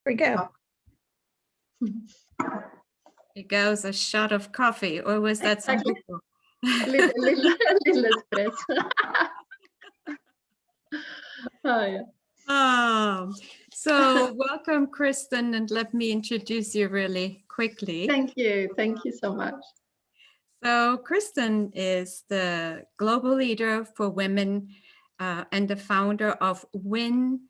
we go. It goes a shot of coffee, or was that Exactly. something? little espresso. Oh, yeah. So welcome, Kristin, and let me introduce you really quickly. Thank you so much. So Kristin is the global leader for women and the founder of WIN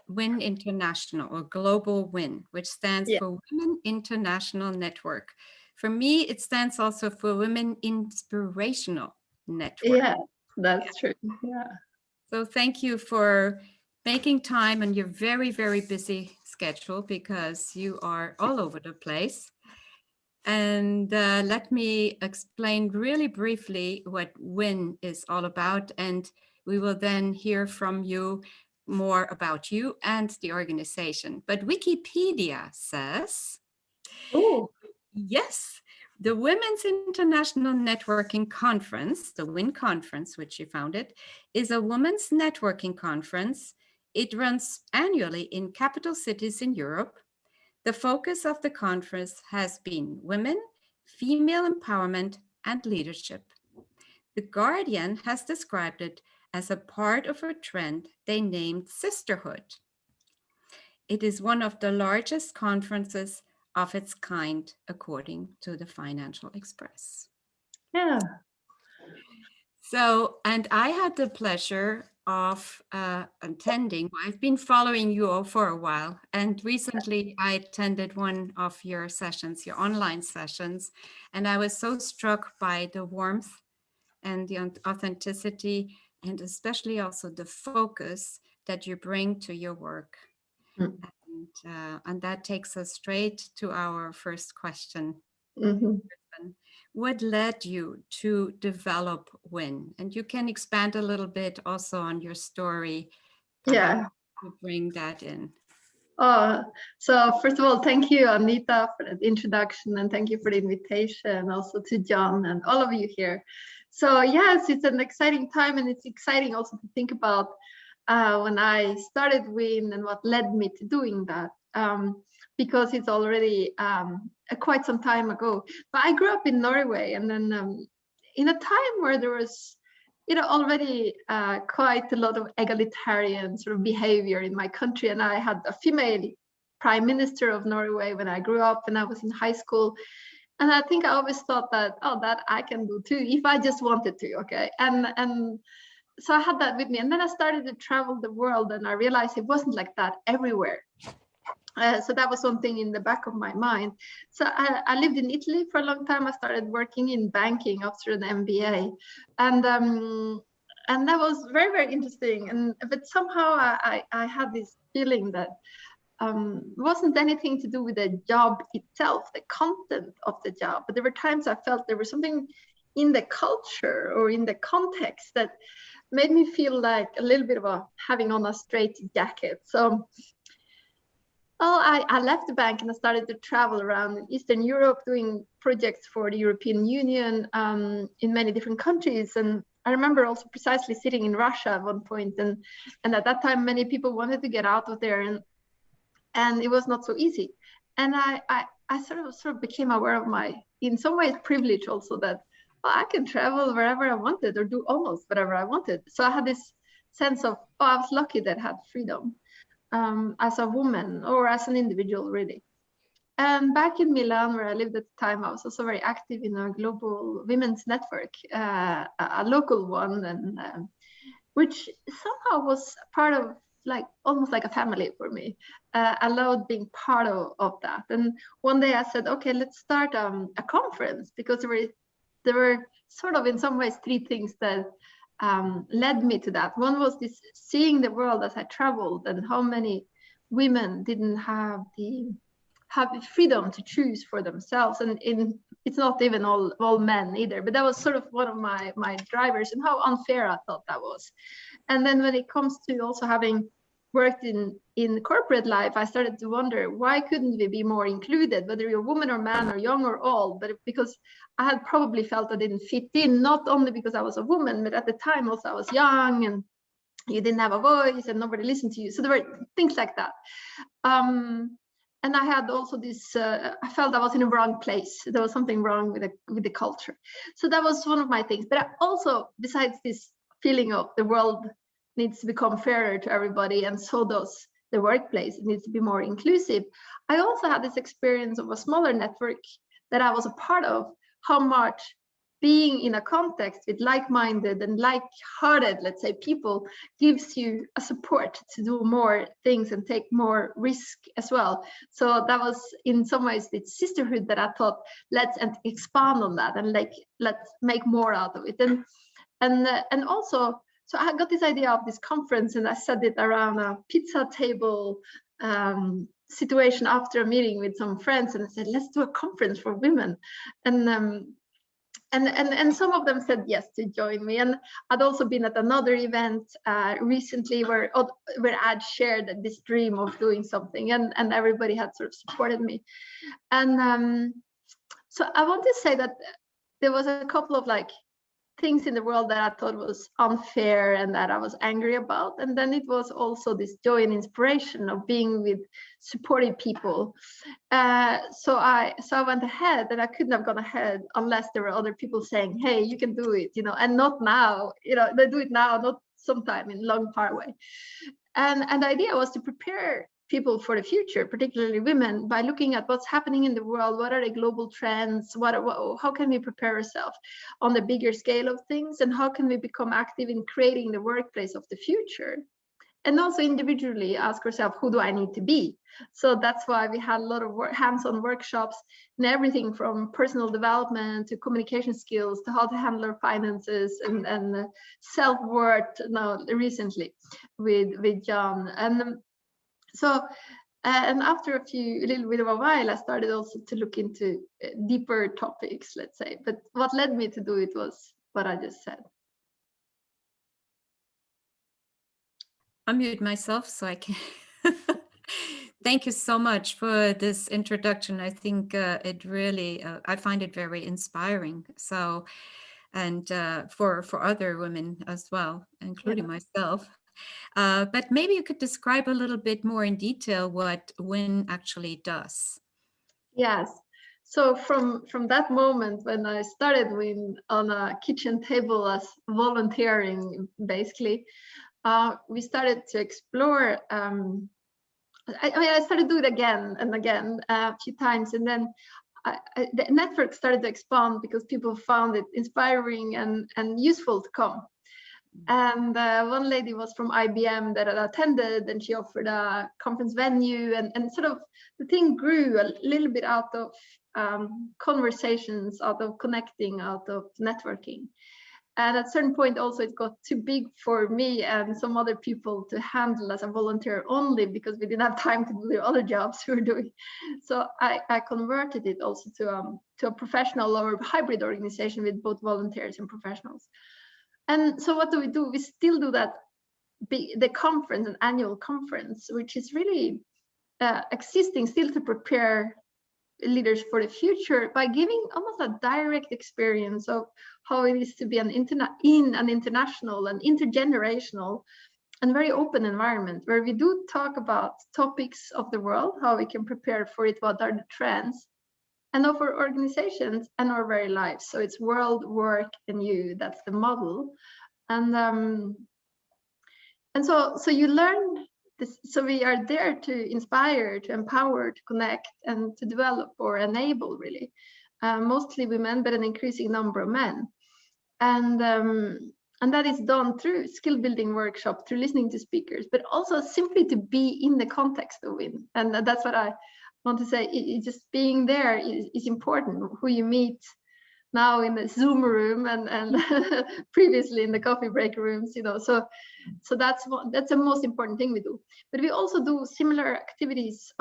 International, or Global WIN, which stands for Women International Network. For me, it stands also for Women Inspirational Network. Yeah, that's true. Yeah. So thank you for making time on your very, very busy schedule, because you are all over the place. And let me explain really briefly what WIN is all about, and we will then hear from you more about you and the organization. But Wikipedia says, yes, the Women's International Networking Conference, the WIN Conference, which you founded, is a women's networking conference. It runs annually in capital cities in Europe. The focus of the conference has been women, female empowerment, and leadership. The Guardian has described it as a part of a trend they named sisterhood. It is one of the largest conferences of its kind, according to the Financial Express. Yeah. So, and I had the pleasure of attending. I've been following you all for a while, and recently I attended one of your sessions, your online sessions, and I was so struck by the warmth and the authenticity, and especially also the focus that you bring to your work. And that takes us straight to our first question. What led you to develop WIN? And you can expand a little bit also on your story. Yeah. To bring that in. So first of all, thank you, Anita, for the introduction, and thank you for the invitation, also to John and all of you here. So yes, it's an exciting time, and it's exciting also to think about when I started WIN and what led me to doing that, because it's already quite some time ago. But I grew up in Norway, and then in a time where there was already quite a lot of egalitarian sort of behavior in my country. And I had a female prime minister of Norway when I grew up and I was in high school. And I think I always thought that, that I can do too, if I just wanted to, okay? And so I had that with me. And then I started to travel the world, and I realized it wasn't like that everywhere. So that was one thing in the back of my mind. So I lived in Italy for a long time. I started working in banking after an MBA, and that was very, very interesting. But somehow I had this feeling that wasn't anything to do with the job itself, the content of the job. But there were times I felt there was something in the culture or in the context that made me feel like a little bit of having on a straight jacket. So I left the bank and I started to travel around Eastern Europe doing projects for the European Union in many different countries. And I remember also precisely sitting in Russia at one point, and at that time many people wanted to get out of there, and it was not so easy. And I sort of became aware of my, in some ways, privilege also, that I can travel wherever I wanted or do almost whatever I wanted. So I had this sense of, I was lucky that I had freedom. As a woman or as an individual, really. And back in Milan, where I lived at the time, I was also very active in a global women's network, a local one, and which somehow was part of, like, almost like a family for me. I loved being part of that. And one day I said, okay, let's start a conference, because there were sort of in some ways three things that led me to that. One was this seeing the world as I traveled, and how many women didn't have the freedom to choose for themselves. And it's not even all men either, but that was sort of one of my drivers, and how unfair I thought that was. And then when it comes to also having worked in corporate life, I started to wonder, why couldn't we be more included, whether you're a woman or man or young or old? But because I had probably felt I didn't fit in, not only because I was a woman, but at the time also I was young and you didn't have a voice and nobody listened to you. So there were things like that. and I had also this, I felt I was in the wrong place. There was something wrong with the culture. So that was one of my things. But I also, besides this feeling of the world needs to become fairer to everybody, and so does the workplace, it needs to be more inclusive, I also had this experience of a smaller network that I was a part of, how much being in a context with like-minded and like-hearted, let's say, people gives you a support to do more things and take more risk as well. So that was in some ways this sisterhood that I thought, let's expand on that, and let's make more out of it. And also, so I got this idea of this conference, and I said it around a pizza table situation after a meeting with some friends, and I said, let's do a conference for women. And some of them said yes to join me. And I'd also been at another event recently where I'd shared this dream of doing something, and everybody had sort of supported me. And so I want to say that there was a couple of things in the world that I thought was unfair and that I was angry about. And then it was also this joy and inspiration of being with supportive people. So I went ahead, and I couldn't have gone ahead unless there were other people saying, hey, you can do it, and not now, they do it now, not sometime in long far away. And the idea was to prepare people for the future, particularly women, by looking at what's happening in the world, what are the global trends, how can we prepare ourselves on the bigger scale of things, and how can we become active in creating the workplace of the future. And also individually ask ourselves, who do I need to be? So that's why we had a lot of hands-on workshops, and everything from personal development to communication skills to how to handle our finances and self-worth now recently with John. And so, and after a little bit of a while, I started also to look into deeper topics, let's say. But what led me to do it was what I just said. Unmute myself so I can. Thank you so much for this introduction. I think it really, I find it very inspiring. So, and for other women as well, including myself. But maybe you could describe a little bit more in detail what WIN actually does. Yes. So from that moment when I started WIN on a kitchen table as volunteering, basically, we started to explore. I started to do it again and again a few times, and then the network started to expand because people found it inspiring and useful to come. And one lady was from IBM that had attended, and she offered a conference venue, and sort of the thing grew a little bit out of conversations, out of connecting, out of networking. And at a certain point also it got too big for me and some other people to handle as a volunteer only, because we didn't have time to do the other jobs we were doing. So I converted it also to a professional or hybrid organization with both volunteers and professionals. And so what do? We still do that, the conference, an annual conference, which is really existing still to prepare leaders for the future by giving almost a direct experience of how it is to be in an international and intergenerational and very open environment, where we do talk about topics of the world, how we can prepare for it, what are the trends, and of our organizations and our very lives. So it's world, work, and you. That's the model, and so you learn this. So we are there to inspire, to empower, to connect, and to develop or enable, really, mostly women, but an increasing number of men, and that is done through skill building workshops, through listening to speakers, but also simply to be in the context of WIN. And that's what I want to say. Just being there is important. Who you meet now in the Zoom room and previously in the coffee break rooms, so that's the most important thing we do. But we also do similar activities,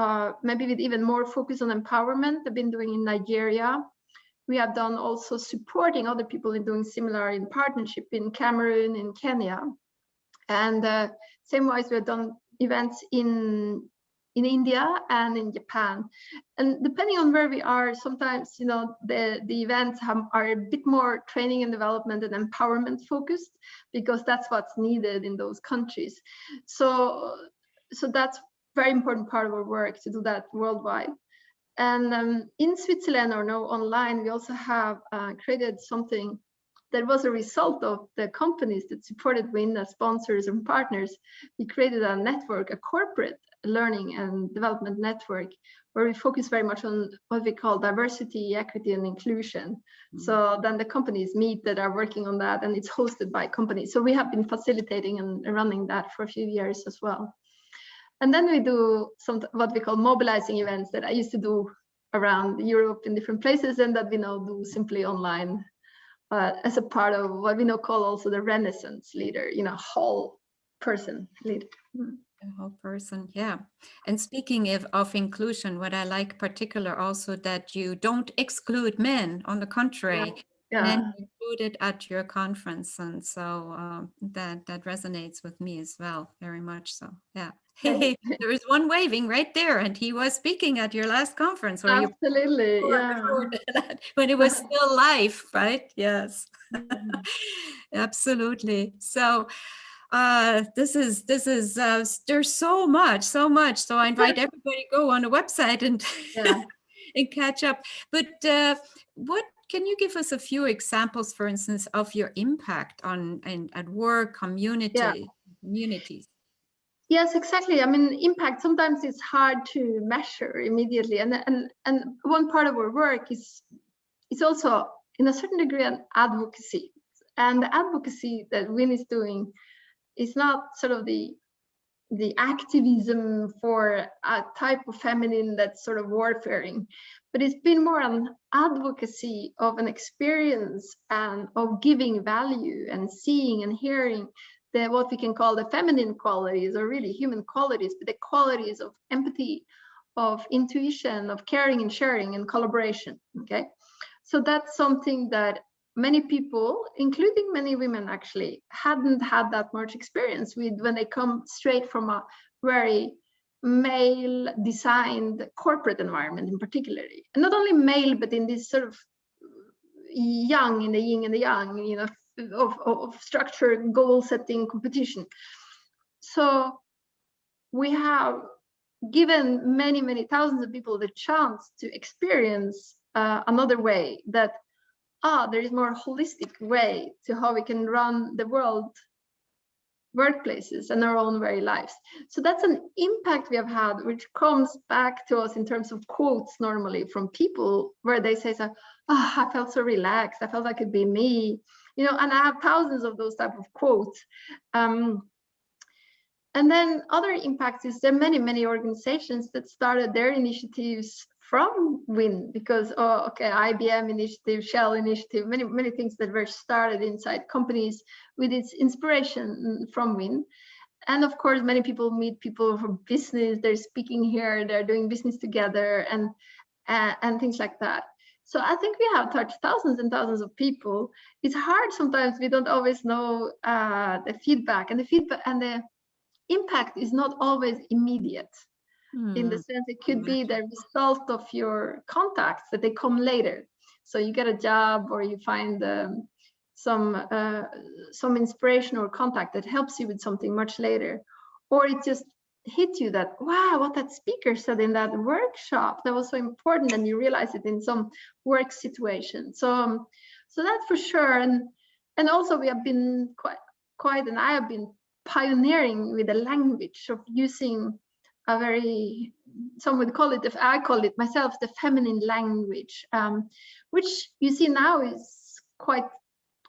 maybe with even more focus on empowerment. I've been doing in Nigeria. We have done also supporting other people in doing similar in partnership in Cameroon, in Kenya, and same wise we have done events in India and in Japan. And depending on where we are, sometimes the events are a bit more training and development and empowerment focused, because that's what's needed in those countries. So that's very important part of our work to do that worldwide. And in Switzerland, or now online, we also have created something that was a result of the companies that supported WIN as sponsors and partners. We created a network, a corporate learning and development network, where we focus very much on what we call diversity, equity, and inclusion. So then the companies meet that are working on that, and it's hosted by companies. So we have been facilitating and running that for a few years as well. And then we do some what we call mobilizing events that I used to do around Europe in different places, and that we now do simply online as a part of what we now call also the Renaissance leader, whole person leader. A whole person, yeah. And speaking of inclusion, what I like particular also that you don't exclude men, on the contrary, men included at your conference, and so that resonates with me as well, very much so. Yeah. Hey, there is one waving right there, and he was speaking at your last conference, where absolutely, when it was still live, right? Yes, absolutely. So. This is there's so much. So I invite everybody to go on the website and and catch up. But what can you give us a few examples, for instance, of your impact on at work, communities? Yes, exactly. I mean, impact sometimes it's hard to measure immediately, and one part of our work is also in a certain degree an advocacy, and the advocacy that WIN is doing. It's not sort of the activism for a type of feminine that's sort of warfaring, but it's been more an advocacy of an experience and of giving value and seeing and hearing what we can call the feminine qualities, or really human qualities, but the qualities of empathy, of intuition, of caring and sharing and collaboration. Okay, so that's something that many people, including many women, actually hadn't had that much experience with when they come straight from a very male designed corporate environment in particular. And not only male, but in this sort of yang, in the yin and the yang, of structure, goal setting, competition. So we have given many thousands of people the chance to experience another way, that there is more holistic way to how we can run the world, workplaces, and our own very lives. So that's an impact we have had, which comes back to us in terms of quotes normally from people, where they say, I felt so relaxed, I felt I could be me, and I have thousands of those type of quotes. And then other impacts is there are many organizations that started their initiatives from WIN, because IBM initiative, Shell initiative, many things that were started inside companies with its inspiration from WIN. And of course, many people meet people from business, they're speaking here, they're doing business together, and things like that. So I think we have touched thousands and thousands of people. It's hard sometimes, we don't always know the feedback, and the impact is not always immediate. In the sense, it could be the result of your contacts, that they come later. So you get a job, or you find some inspiration or contact that helps you with something much later, or it just hit you that, wow, what that speaker said in that workshop, that was so important, and you realize it in some work situation. So that's for sure. And also we have been quite, and I have been pioneering with the language of using a very, some would call it, I call it myself, the feminine language, which you see now is quite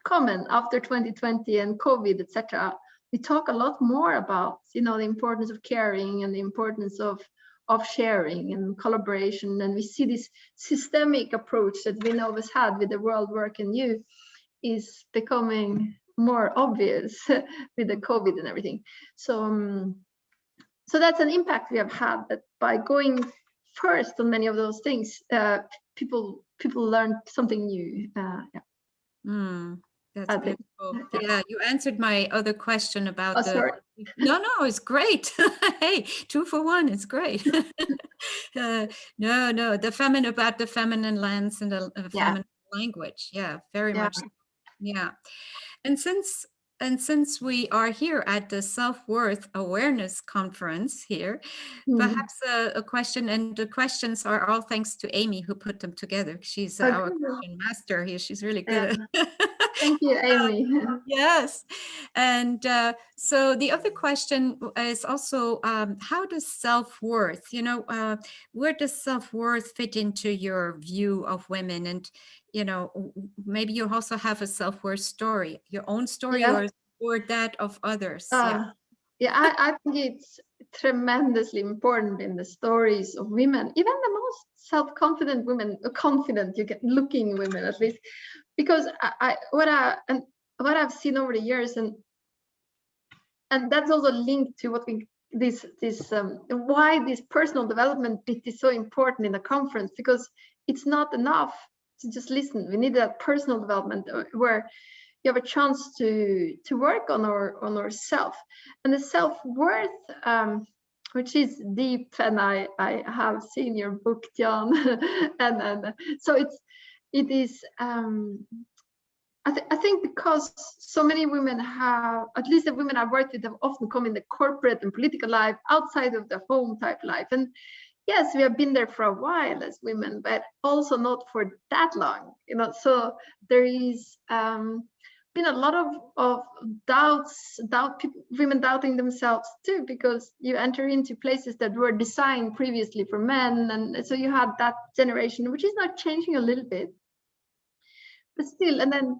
common after 2020 and COVID, etc. We talk a lot more about, the importance of caring and the importance of sharing and collaboration. And we see this systemic approach that we always had with the world, work, and you is becoming more obvious with the COVID and everything. So that's an impact we have had, that by going first on many of those things, people learn something new. That's beautiful. Yeah, you answered my other question about sorry. No, it's great. Hey, 2 for 1, it's great. No, about the feminine lens and the feminine language. Yeah, very much. Yeah. And since And since we are here at the Self-Worth Awareness Conference here, perhaps a question, and the questions are all thanks to Amy who put them together. She's our Okay. question master here. She's really Yeah. good at Thank you, Amy. Yes. And so the other question is also, how does self-worth, where does self-worth fit into your view of women? And, maybe you also have a self-worth story, your own story Yeah. or that of others. Yeah, I think it's tremendously important in the stories of women, even the most self-confident women, confident you get looking women at least, because what I've seen over the years, and that's also linked to what we this why this personal development bit is so important in the conference, because it's not enough to just listen. We need that personal development where you have a chance to work on ourself, and the self-worth, which is deep, and I have seen your book, John, and so it is I think because so many women have, at least the women I've worked with, have often come in the corporate and political life outside of the home type life. And yes, we have been there for a while as women, but also not for that long, so there is been a lot of women doubting themselves too, because you enter into places that were designed previously for men. And so you had that generation, which is now changing a little bit, but still, and then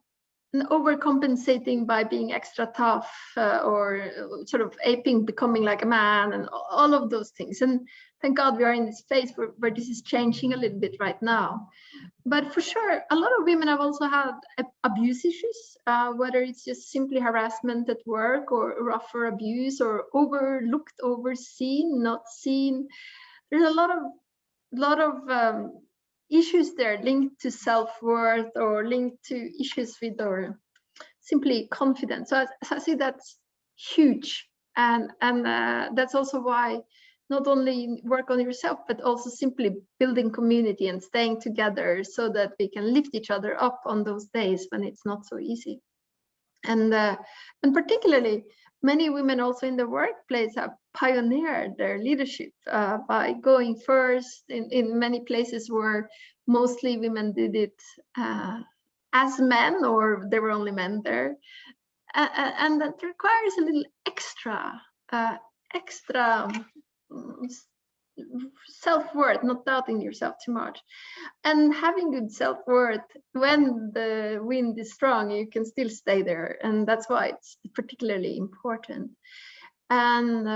overcompensating by being extra tough, or sort of becoming like a man, and all of those things. And thank God we are in this phase where this is changing a little bit right now. But for sure, a lot of women have also had abuse issues, whether it's just simply harassment at work, or rougher abuse, or overlooked, overseen, not seen. There's a lot of issues there linked to self-worth, or linked to issues with or simply confidence. So I see that's huge, and that's also why not only work on yourself, but also simply building community and staying together, so that we can lift each other up on those days when it's not so easy. And particularly, many women also in the workplace have pioneered their leadership by going first in many places where mostly women did it as men, or there were only men there. And that requires a little extra self-worth, not doubting yourself too much, and having good self-worth. When the wind is strong, you can still stay there, and that's why it's particularly important. And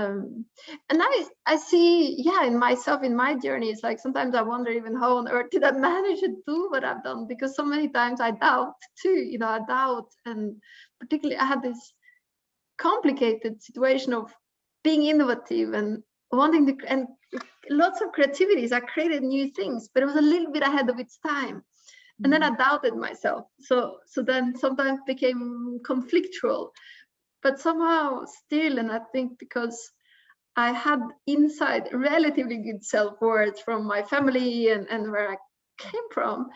I see, in myself, in my journey, it's like sometimes I wonder even how on earth did I manage to do what I've done, because so many times I doubt too. I doubt, and particularly I had this complicated situation of being innovative and wanting to, and lots of creativities. I created new things, but it was a little bit ahead of its time. And then I doubted myself. So then sometimes became conflictual, but somehow still, and I think because I had inside relatively good self-worth from my family and where I came from,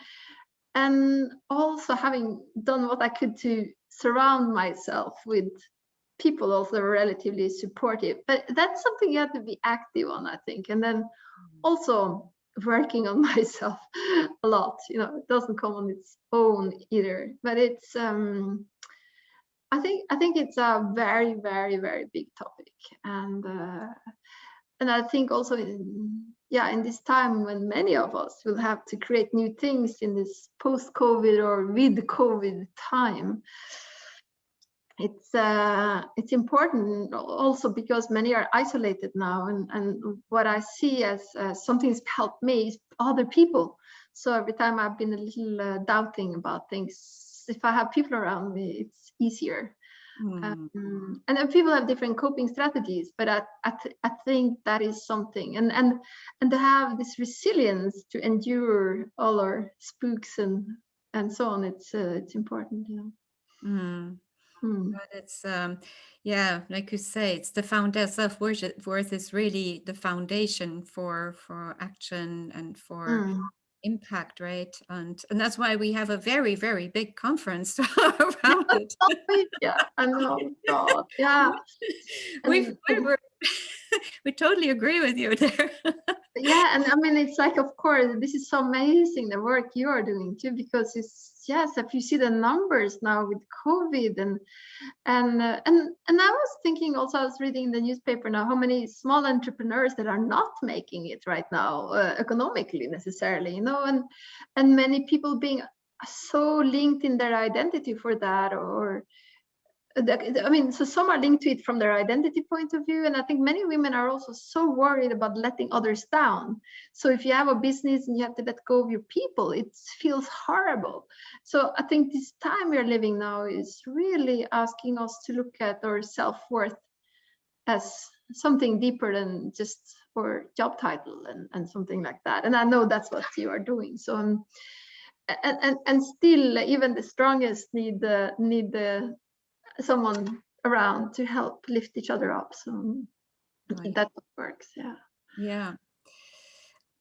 and also having done what I could to surround myself with people also relatively supportive. But that's something you have to be active on, I think. And then also working on myself a lot. It doesn't come on its own either, but it's I think it's a very, very, very big topic. And I think also in this time when many of us will have to create new things in this post-COVID or with COVID time, it's important also because many are isolated now, and what I see as something's helped me is other people. So every time I've been a little doubting about things, if I have people around me, it's easier. And then people have different coping strategies, but I think that is something, and to have this resilience to endure all our spooks and so on. It's important. But it's like you say, it's the foundation. Self-worth is really the foundation for action and for impact, right? And that's why we have a very, very big conference around it. Yeah, I know. God, yeah. we And we totally agree with you there. yeah, and I mean, it's like, of course, this is so amazing the work you are doing too, because it's, yes, if you see the numbers now with COVID and I was thinking also, I was reading in the newspaper now how many small entrepreneurs that are not making it right now economically necessarily, and many people being so linked in their identity for that, or I mean, so some are linked to it from their identity point of view, and I think many women are also so worried about letting others down. So if you have a business and you have to let go of your people, it feels horrible. So I think this time we're living now is really asking us to look at our self-worth as something deeper than just our job title and something like that. And I know that's what you are doing. So and still, even the strongest need someone around to help lift each other up. So Right. that works. Yeah. Yeah,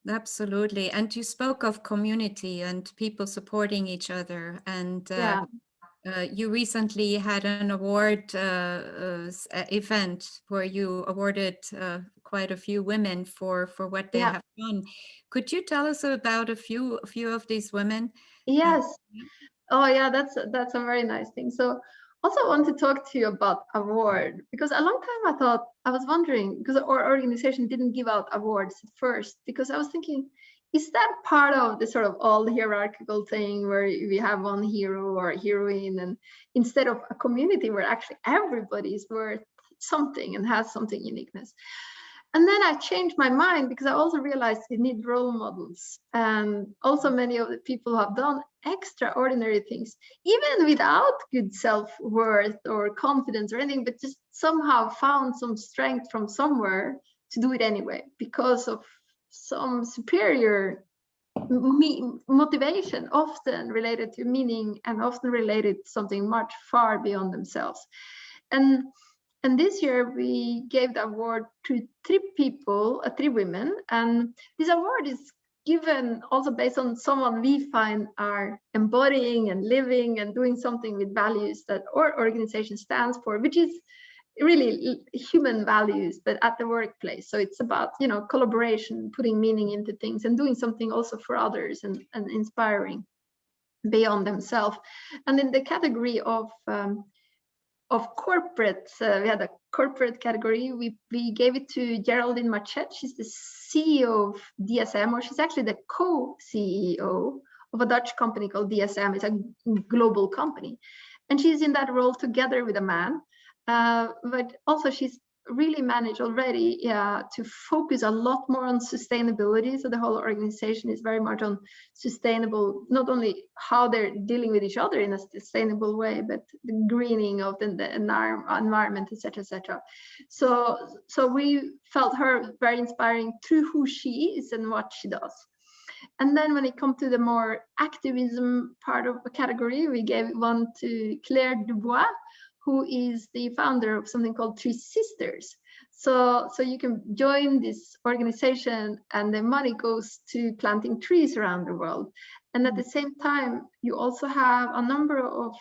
absolutely. And you spoke of community and people supporting each other. And Yeah. you recently had an award event where you awarded quite a few women for what they Yeah. have done. Could you tell us about a few of these women? Yes. Yeah. Oh, yeah. That's a very nice thing. So also I want to talk to you about award, because a long time I was wondering, because our organization didn't give out awards at first, because I was thinking, is that part of the sort of all hierarchical thing where we have one hero or heroine, and instead of a community where actually everybody is worth something and has something uniqueness? And then I changed my mind, because I also realized we need role models. And also many of the people who have done extraordinary things, even without good self-worth or confidence or anything, but just somehow found some strength from somewhere to do it anyway, because of some superior motivation, often related to meaning and often related to something much far beyond themselves. And and this year we gave the award to three women, and this award is given also based on someone we find are embodying and living and doing something with values that our organization stands for, which is really human values, but at the workplace. So it's about, collaboration, putting meaning into things, and doing something also for others, and inspiring beyond themselves. And in the category of corporate, we had a corporate category. We gave it to Geraldine Machet. She's the CEO of DSM, or she's actually the co-CEO of a Dutch company called DSM. It's a global company, and she's in that role together with a man. But also she's really managed already to focus a lot more on sustainability. So the whole organization is very much on sustainable, not only how they're dealing with each other in a sustainable way, but the greening of the environment, etc., etc. So we felt her very inspiring through who she is and what she does. And then when it comes to the more activism part of the category, we gave one to Claire Dubois, who is the founder of something called Three Sisters. So you can join this organization, and the money goes to planting trees around the world. And at the same time, you also have a number of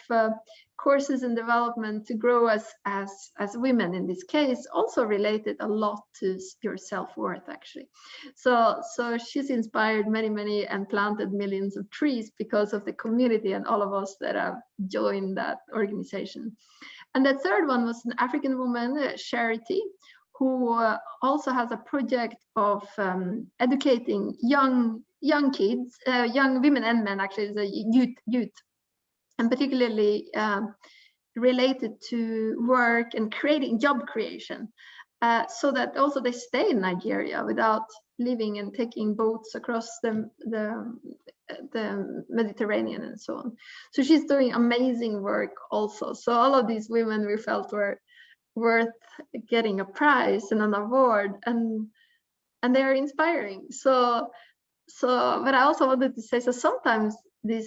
courses and development to grow as women in this case, also related a lot to your self-worth, actually. So she's inspired many and planted millions of trees because of the community and all of us that have joined that organization. And the third one was an African woman, Charity, who also has a project of educating young kids, young women and men, actually, the youth, and particularly related to work and creating job creation, so that also they stay in Nigeria without leaving and taking boats across the Mediterranean and so on. So she's doing amazing work also. So all of these women we felt were worth getting a prize and an award, and they are inspiring. So but I also wanted to say, so sometimes the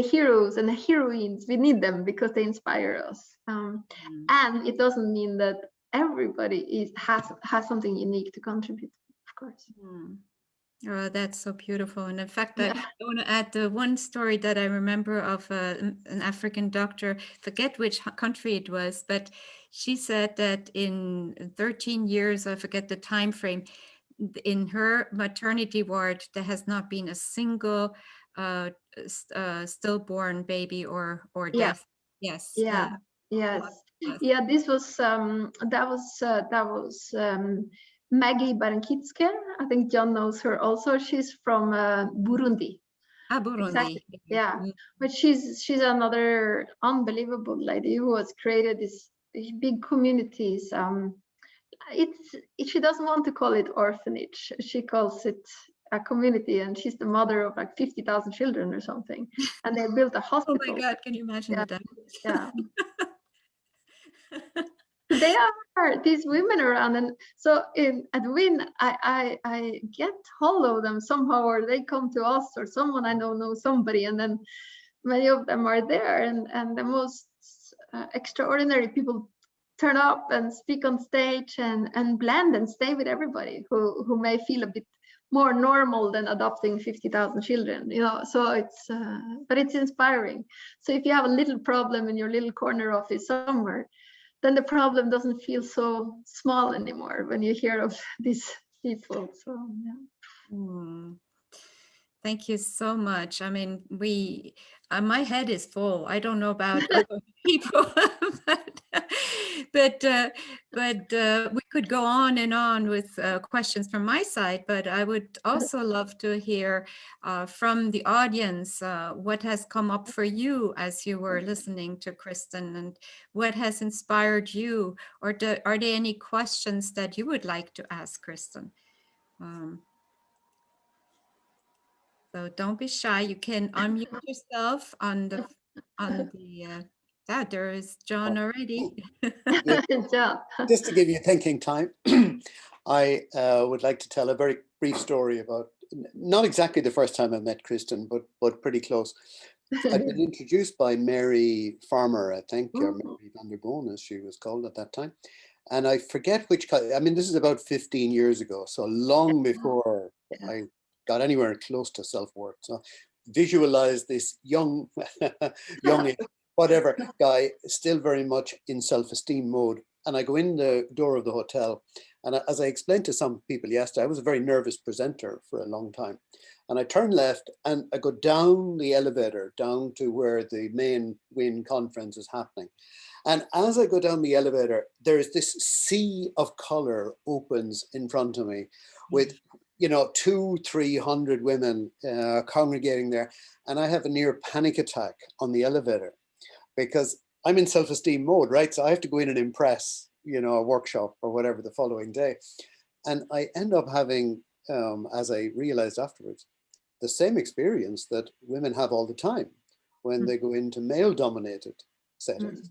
heroes and the heroines, we need them because they inspire us, and it doesn't mean that everybody has something unique to contribute, of course. Oh, that's so beautiful. And in fact, I Yeah. want to add the one story that I remember of an African doctor, forget which country it was, but she said that in 13 years, I forget the time frame, in her maternity ward, there has not been a single stillborn baby or Yeah. death. Yes. Yeah. Yes. Yes. Yeah. This was Maggie Barankitske. I think John knows her also. She's from Burundi. Ah, Burundi. Exactly. Yeah. But she's another unbelievable lady who has created these big communities. She doesn't want to call it orphanage. She calls it a community, and she's the mother of like 50,000 children or something. And they built a Oh my hospital. God, can you imagine Yeah. that? Yeah. They are these women around, and so at Win, I get hold of them somehow, or they come to us, or someone I know somebody, and then many of them are there, and the most extraordinary people turn up and speak on stage and blend and stay with everybody who may feel a bit more normal than adopting 50,000 children, so it's but it's inspiring. So if you have a little problem in your little corner office somewhere, then the problem doesn't feel so small anymore when you hear of these people. So yeah. Mm. Thank you so much. I mean, my head is full. I don't know about other people, but we could go on and on with questions from my side. But I would also love to hear from the audience what has come up for you as you were listening to Kristin, and what has inspired you, or are there any questions that you would like to ask Kristin? So don't be shy. You can unmute yourself on the there is John already. Yeah, Good job. just to give you thinking time, I would like to tell a very brief story about not exactly the first time I met Kristin, but pretty close. I'd been introduced by Mary Farmer, I think, or Mary van der Boom, as she was called at that time. And I forget which, I mean, this is about 15 years ago, so long before I got anywhere close to self-worth. So visualize this young, young, whatever guy, still very much in self-esteem mode. And I go in the door of the hotel. And as I explained to some people yesterday, I was a very nervous presenter for a long time. And I turn left and I go down the elevator, down to where the main WIN conference is happening. And as I go down the elevator, there is this sea of color opens in front of me with, 200-300 women congregating there. And I have a near panic attack on the elevator because I'm in self-esteem mode, right? So I have to go in and impress, a workshop or whatever the following day. And I end up having, as I realized afterwards, the same experience that women have all the time when they go into male-dominated settings,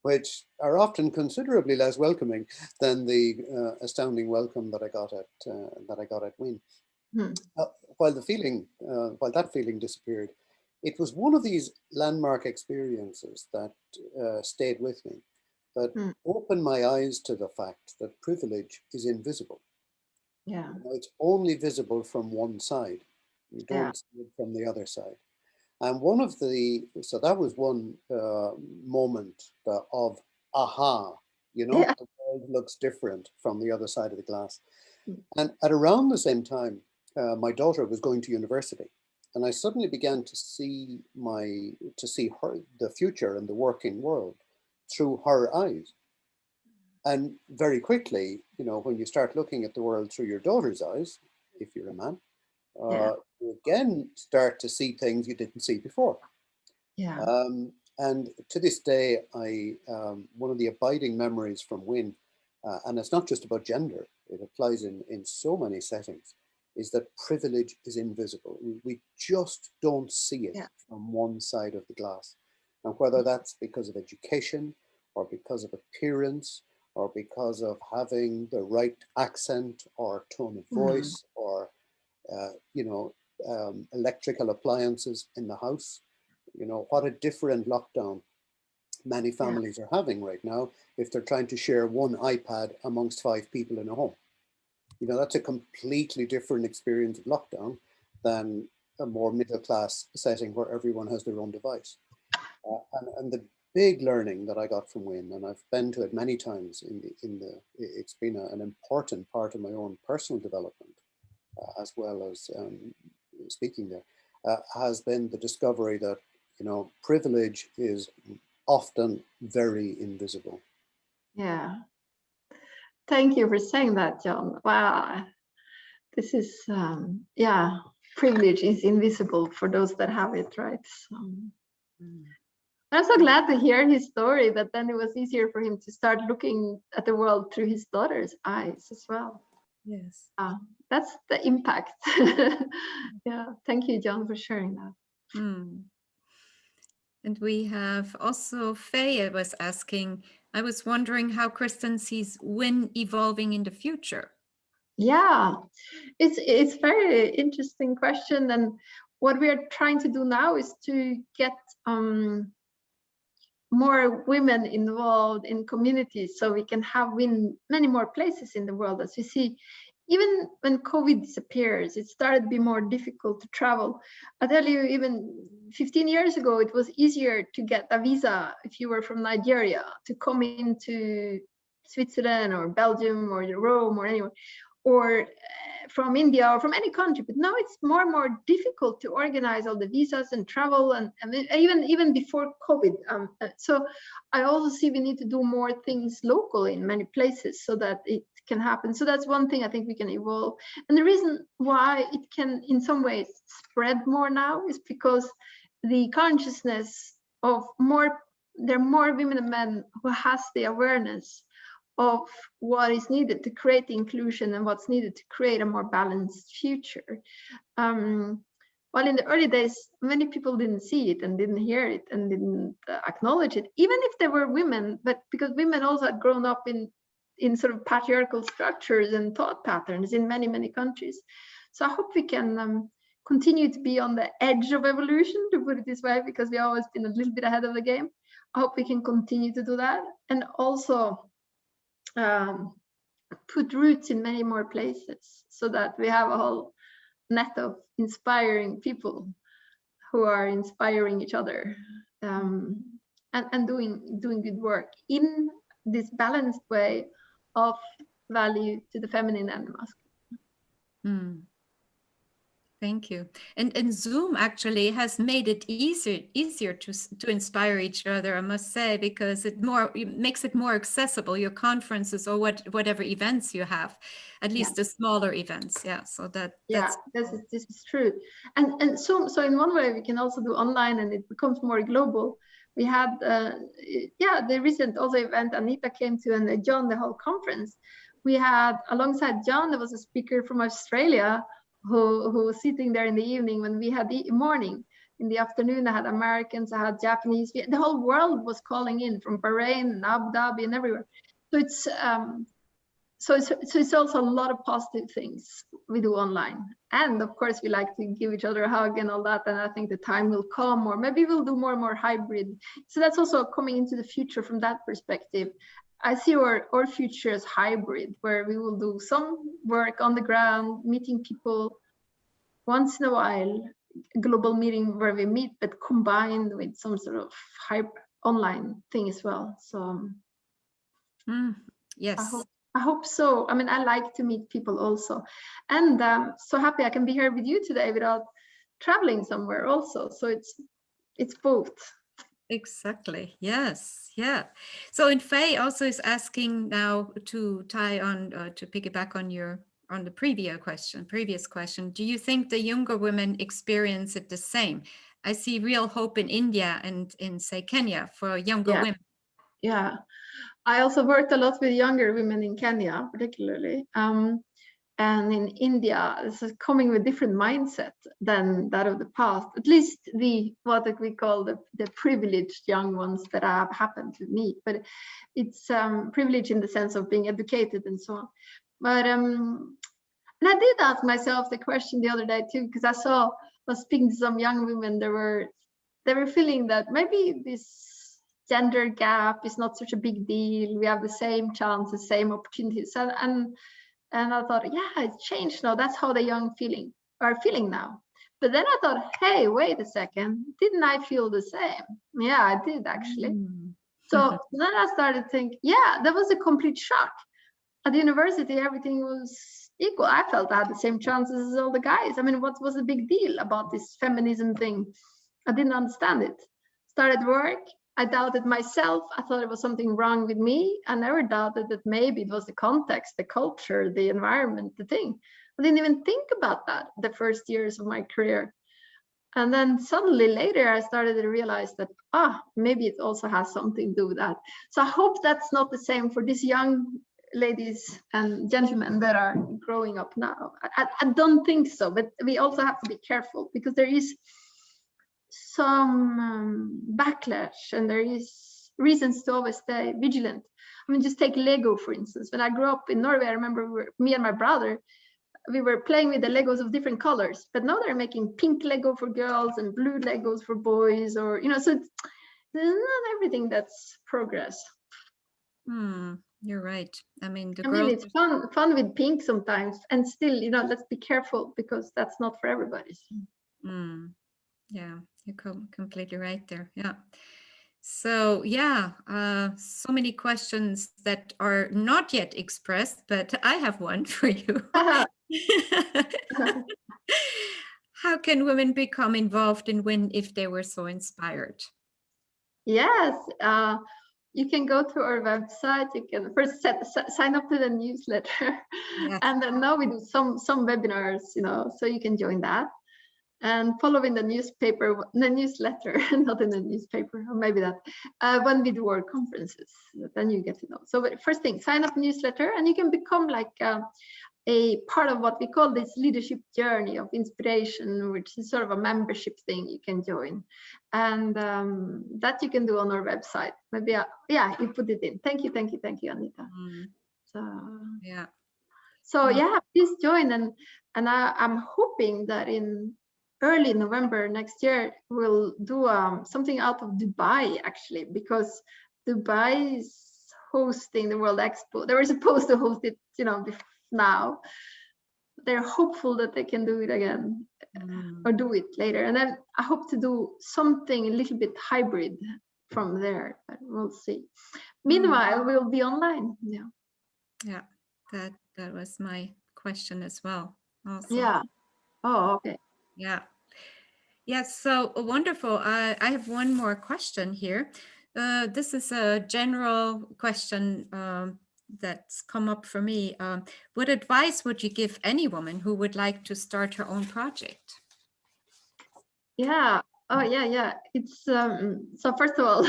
which are often considerably less welcoming than the astounding welcome that I got at WIN. While that feeling disappeared, it was one of these landmark experiences that stayed with me, that opened my eyes to the fact that privilege is invisible. Yeah. It's only visible from one side. You don't see it from the other side. And so that was one moment of aha, the world looks different from the other side of the glass. And at around the same time, my daughter was going to university, and I suddenly began to see the future and the working world through her eyes. And very quickly, when you start looking at the world through your daughter's eyes, if you're a man, you again start to see things you didn't see before. Yeah. And to this day, one of the abiding memories from WIN, and it's not just about gender, it applies in so many settings, is that privilege is invisible. We just don't see it from one side of the glass. And whether that's because of education or because of appearance or because of having the right accent or tone of voice or, electrical appliances in the house, what a different lockdown many families are having right now if they're trying to share one iPad amongst 5 people in a home. You know, that's a completely different experience of lockdown than a more middle class setting where everyone has their own device. And the big learning that I got from Win, and I've been to it many times it's been an important part of my own personal development, as well as speaking there, has been the discovery that, you know, privilege is often very invisible. Yeah. Thank you for saying that, John. Wow. This is, yeah, privilege is invisible for those that have it, right? So, I'm so glad to hear his story, but then it was easier for him to start looking at the world through his daughter's eyes as well. Yes. That's the impact. Yeah, thank you, John, for sharing that. And we have also Faye was asking, I was wondering how Kristin sees Win evolving in the future. Yeah, it's very interesting question, and what we are trying to do now is to get more women involved in communities, so we can have Win many more places in the world. As we see, even when COVID disappears, it started to be more difficult to travel. I tell you, even 15 years ago, it was easier to get a visa if you were from Nigeria to come into Switzerland or Belgium or Rome or anywhere, or from India or from any country. But now it's more and more difficult to organize all the visas and travel, and even before COVID. So I also see we need to do more things local in many places so that it can happen. So that's one thing I think we can evolve. And the reason why it can in some ways spread more now is because the consciousness of there are more women and men who has the awareness of what is needed to create the inclusion and what's needed to create a more balanced future. While in the early days, many people didn't see it and didn't hear it and didn't acknowledge it, even if they were women, but because women also had grown up in sort of patriarchal structures and thought patterns in many, many countries. So I hope we can continue to be on the edge of evolution, to put it this way, because we've always been a little bit ahead of the game. I hope we can continue to do that, and also put roots in many more places so that we have a whole net of inspiring people who are inspiring each other, and doing good work in this balanced way of value to the feminine and the masculine. Thank you. And Zoom actually has made it easier to inspire each other, I must say, because it makes it more accessible, your conferences or whatever events you have, at least the smaller events. Yeah, so that's this is true. And so in one way we can also do online, and it becomes more global. We had the recent also event Anita came to, and John, the whole conference. We had alongside John, there was a speaker from Australia who was sitting there in the evening when we had the morning. In the afternoon, I had Americans, I had Japanese. The whole world was calling in from Bahrain and Abu Dhabi and everywhere. So it's also a lot of positive things we do online. And of course, we like to give each other a hug and all that. And I think the time will come, or maybe we'll do more and more hybrid. So that's also coming into the future from that perspective. I see our future as hybrid, where we will do some work on the ground, meeting people once in a while, a global meeting where we meet, but combined with some sort of hybrid online thing as well. So yes, I hope so. I mean, I like to meet people also, and so happy I can be here with you today without traveling somewhere also. So it's both. Exactly. Yes. Yeah. So, and Faye also is asking now to tie on to piggyback on the previous question. Do you think the younger women experience it the same? I see real hope in India and in, say, Kenya for younger women. Yeah. I also worked a lot with younger women in Kenya, particularly. And in India, this is coming with different mindset than that of the past. At least what we call the privileged young ones that I have happened to meet. But it's privilege in the sense of being educated and so on. But and I did ask myself the question the other day too, because I was speaking to some young women. They were feeling that maybe this gender gap is not such a big deal. We have the same chances, same opportunities, and And I thought, yeah, it's changed now. That's how the young are feeling now. But then I thought, hey, wait a second, didn't I feel the same? Yeah, I did actually. So then I started to think, yeah, that was a complete shock. At the university, everything was equal. I felt I had the same chances as all the guys. I mean, what was the big deal about this feminism thing? I didn't understand it. Started work, I doubted myself. I thought it was something wrong with me. I never doubted that maybe it was the context, the culture, the environment, the thing. I didn't even think about that the first years of my career. And then suddenly later, I started to realize that, maybe it also has something to do with that. So I hope that's not the same for these young ladies and gentlemen that are growing up now. I don't think so, but we also have to be careful because there is some backlash and there is reasons to always stay vigilant. I mean, just take Lego, for instance. When I grew up in Norway, I remember me and my brother, we were playing with the Legos of different colors, but now they're making pink Lego for girls and blue Legos for boys, or, so it's not everything that's progress. You're right. I mean, it's fun with pink sometimes, and still, let's be careful because that's not for everybody. Yeah, you're completely right there. Yeah. So so many questions that are not yet expressed, but I have one for you. How can women become involved in WIN if they were so inspired? Yes, you can go to our website. You can first sign up to the newsletter, and then now we do some webinars, so you can join that. And follow in the newsletter, not in the newspaper, or maybe that, when we do our conferences, then you get to know. So first thing, sign up newsletter, and you can become like a part of what we call this leadership journey of inspiration, which is sort of a membership thing you can join. And that you can do on our website. Maybe, you put it in. Thank you, Anita. So please join. And I'm hoping that in early November next year, we'll do something out of Dubai, actually, because Dubai is hosting the World Expo. They were supposed to host it, now. They're hopeful that they can do it again or do it later. And then I hope to do something a little bit hybrid from there, but we'll see. Meanwhile, we'll be online. Yeah, that was my question as well. Also. Yeah. Oh, okay. Yeah. Yes, so wonderful. I have one more question here. This is a general question that's come up for me. What advice would you give any woman who would like to start her own project? Yeah. Oh, yeah. It's so first of all,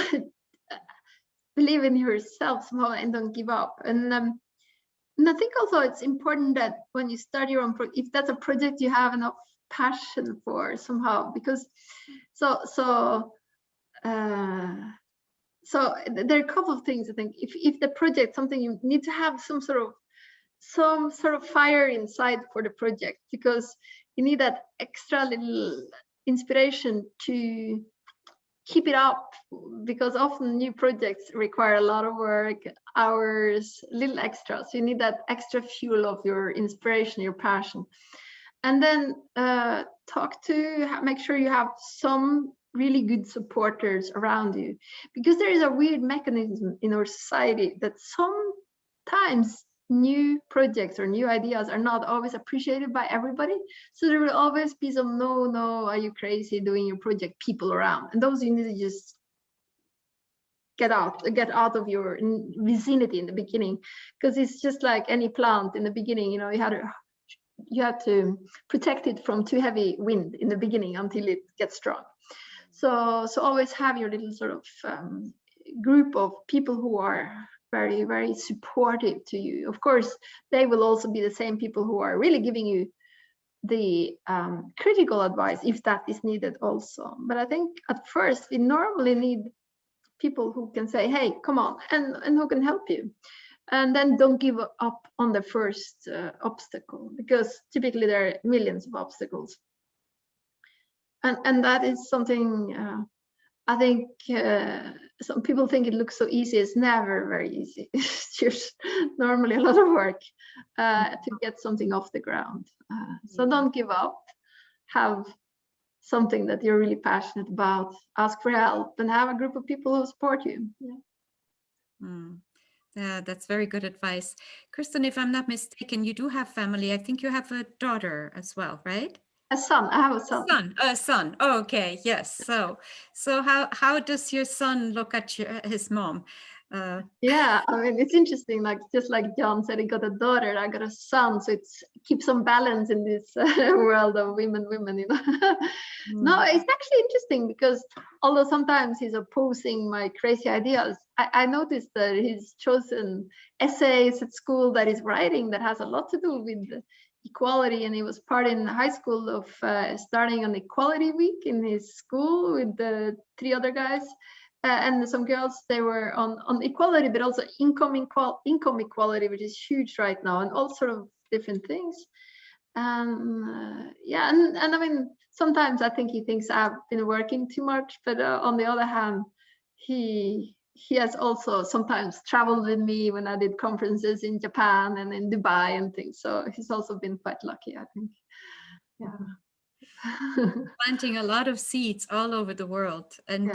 believe in yourself somehow and don't give up. And I think also it's important that when you start your own project, if that's a project you have enough passion for somehow, because so there are a couple of things. I think if the project, something, you need to have some sort of fire inside for the project, because you need that extra little inspiration to keep it up, because often new projects require a lot of work, hours, little extra. So you need that extra fuel of your inspiration, your passion. And then make sure you have some really good supporters around you, because there is a weird mechanism in our society that sometimes new projects or new ideas are not always appreciated by everybody. So there will always be some no, are you crazy doing your project people around, and those you need to just get out of your vicinity in the beginning, because it's just like any plant in the beginning. You have to protect it from too heavy wind in the beginning until it gets strong. So always have your little sort of group of people who are very, very supportive to you. Of course, they will also be the same people who are really giving you the critical advice if that is needed also. But I think at first we normally need people who can say, hey, come on, and who can help you. And then don't give up on the first obstacle, because typically there are millions of obstacles. And that is something I think some people think it looks so easy. It's never very easy. It's just normally a lot of work to get something off the ground. So don't give up. Have something that you're really passionate about. Ask for help and have a group of people who support you. Yeah, that's very good advice. Kristin, if I'm not mistaken, you do have family. I think you have a daughter as well, right? A son. I have a son. A son. Oh, okay. Yes. So how does your son look at his mom? Yeah, I mean, it's interesting. Like just like John said, he got a daughter. I got a son, so it's keep some balance in this world of women. You know. No, it's actually interesting because although sometimes he's opposing my crazy ideas, I noticed that he's chosen essays at school that he's writing that has a lot to do with equality, and he was part in high school of starting an equality week in his school with the 3 other guys. And some girls, they were on equality, but also income equality, which is huge right now, and all sort of different things. Yeah, and I mean, sometimes I think he thinks I've been working too much, but on the other hand, he has also sometimes traveled with me when I did conferences in Japan and in Dubai and things. So he's also been quite lucky, I think. Yeah. Planting a lot of seeds all over the world, and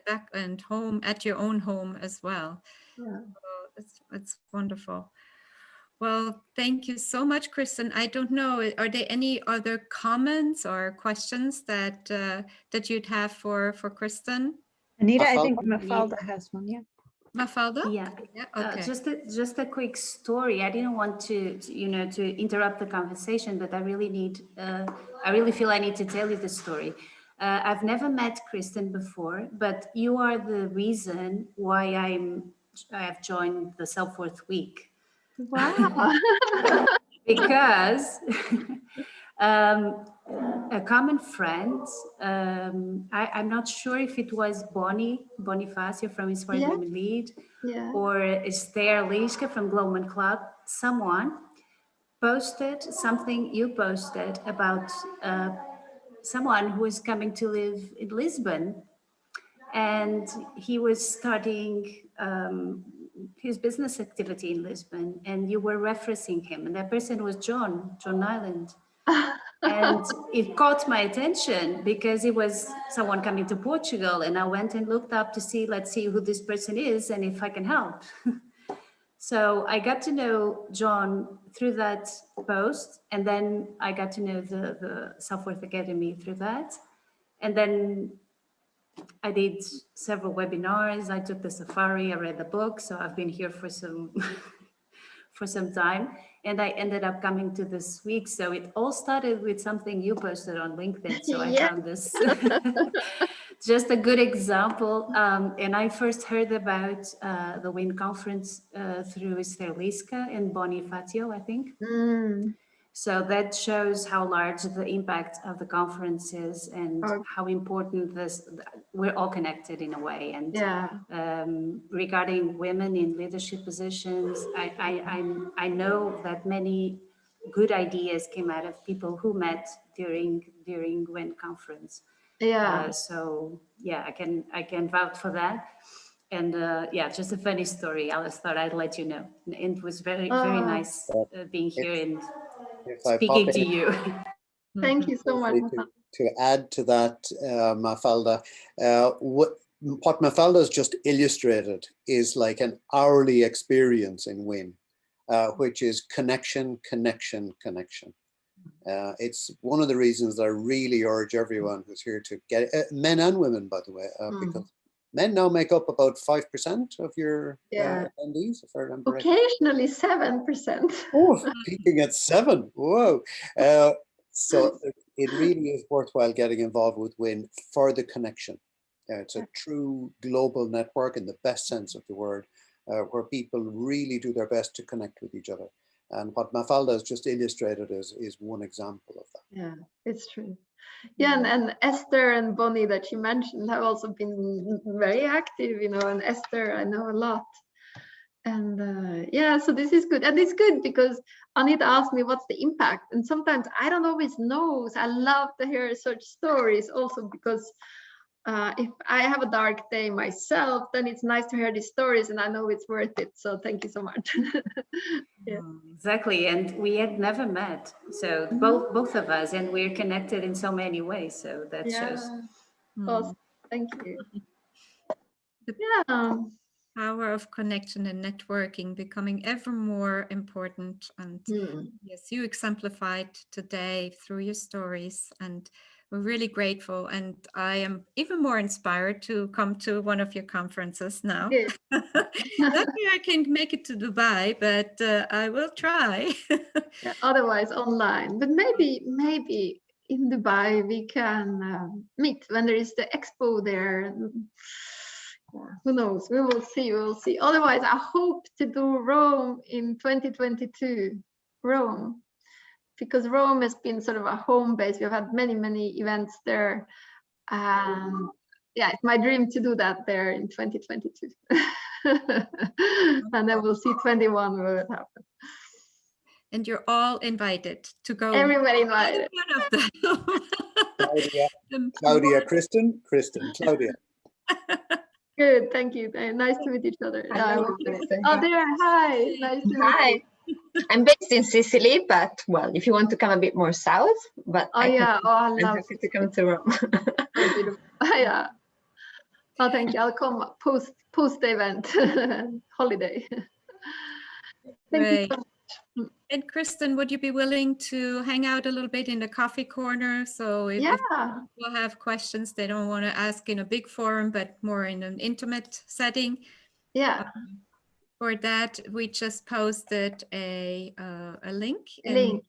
back and home at your own home as well. Yeah. So it's wonderful. Well, thank you so much, Kristin. I don't know, are there any other comments or questions that that you'd have for Kristin? Anita, I think Mafalda has one. Yeah. Mafalda? Yeah. Okay. Just a quick story. I didn't want to interrupt the conversation, but I really feel I need to tell you the story. I've never met Kristin before, but you are the reason why I have joined the Self-Worth Week. Wow. Because a common friend, I'm not sure if it was Bonifacio from Inspired Women Lead, or Esther Liska from Glowman Club. Someone posted something you posted about someone who is coming to live in Lisbon, and he was starting his business activity in Lisbon, and you were referencing him, and that person was John Nyland. And it caught my attention because it was someone coming to Portugal, and I went and looked up to see, let's see who this person is and if I can help. So I got to know John through that post, and then I got to know the Self-Worth Academy through that. And then I did several webinars, I took the safari, I read the book, so I've been here for some for some time, and I ended up coming to this week. So it all started with something you posted on LinkedIn, so I found this just a good example. And I first heard about the WIN conference through Esther Liska and Bonifacio, I think. So that shows how large the impact of the conference is, and how important we're all connected in a way. And regarding women in leadership positions, I know that many good ideas came out of people who met during WIN conference. So yeah, I can vouch for that. And just a funny story. I just thought I'd let you know. And it was very nice being here and speaking to you. Thank you so much. To add to that, Mafalda, what Mafalda has just illustrated is like an hourly experience in WIN, which is connection. It's one of the reasons that I really urge everyone who's here to get men and women, by the way, because men now make up about 5% of your attendees, if I remember right. Occasionally 7%. Oh, peaking at 7. Whoa. So it really is worthwhile getting involved with WIN for the connection. It's a true global network in the best sense of the word, where people really do their best to connect with each other. And what Mafalda has just illustrated is one example of that. Yeah, it's true. Yeah, and Esther and Bonnie that you mentioned have also been very active, and Esther I know a lot. And so this is good. And it's good because Anita asked me what's the impact. And sometimes I don't always know. So I love to hear such stories also because if I have a dark day myself, then it's nice to hear these stories, and I know it's worth it. So thank you so much. Yeah. Exactly, and we had never met, so both of us, and we're connected in so many ways. So that shows. Awesome. Thank you. Yeah. Power of connection and networking becoming ever more important. And yes, you exemplified today through your stories, and we're really grateful. And I am even more inspired to come to one of your conferences now. Not that I can make it to Dubai, but I will try. Yeah, otherwise online, but maybe in Dubai we can meet when there is the expo there. Who knows? We will see. We will see. Otherwise, I hope to do Rome in 2022. Rome, because Rome has been sort of a home base. We've had many events there. Yeah, it's my dream to do that there in 2022. And then we'll see 21 will it happen. And you're all invited to go. Everybody invited. One of them. Claudia, Kristin, Claudia. Good, thank you. Nice to meet each other. Oh, there. Hi. Nice to meet you. I'm based in Sicily, but well, if you want to come a bit more south, but I love happy to come to Rome. Oh, beautiful. Yeah. Oh, thank you. I'll come post the event holiday. Thank you so much. And Kristin, would you be willing to hang out a little bit in the coffee corner? So if people have questions they don't want to ask in a big forum, but more in an intimate setting. Yeah. For that, we just posted a link in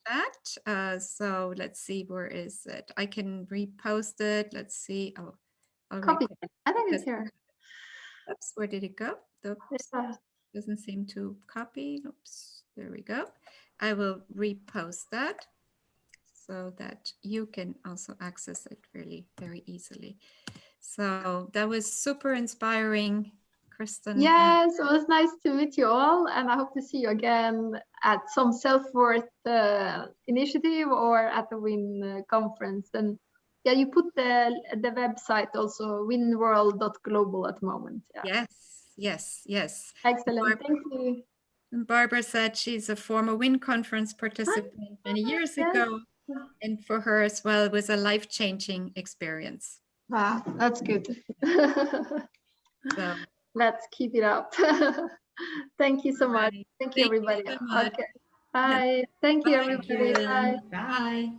that. So let's see, where is it? I can repost it. Let's see. Oh, copy. I think it's here. Oops, where did it go? Oops. Doesn't seem to copy. Oops, there we go. I will repost that so that you can also access it really very easily. So that was super inspiring, Kristin. Yes, it was nice to meet you all, and I hope to see you again at some self-worth initiative or at the WIN conference. And yeah, you put the website also, winworld.global at the moment. Yeah. Yes. Excellent, thank you. Barbara said she's a former WIN conference participant many years ago, and for her as well, it was a life-changing experience. Wow, that's good. So let's keep it up. Thank you so much. Thank you, everybody. So much. Okay. Bye. Thank you, everybody. Bye. Bye.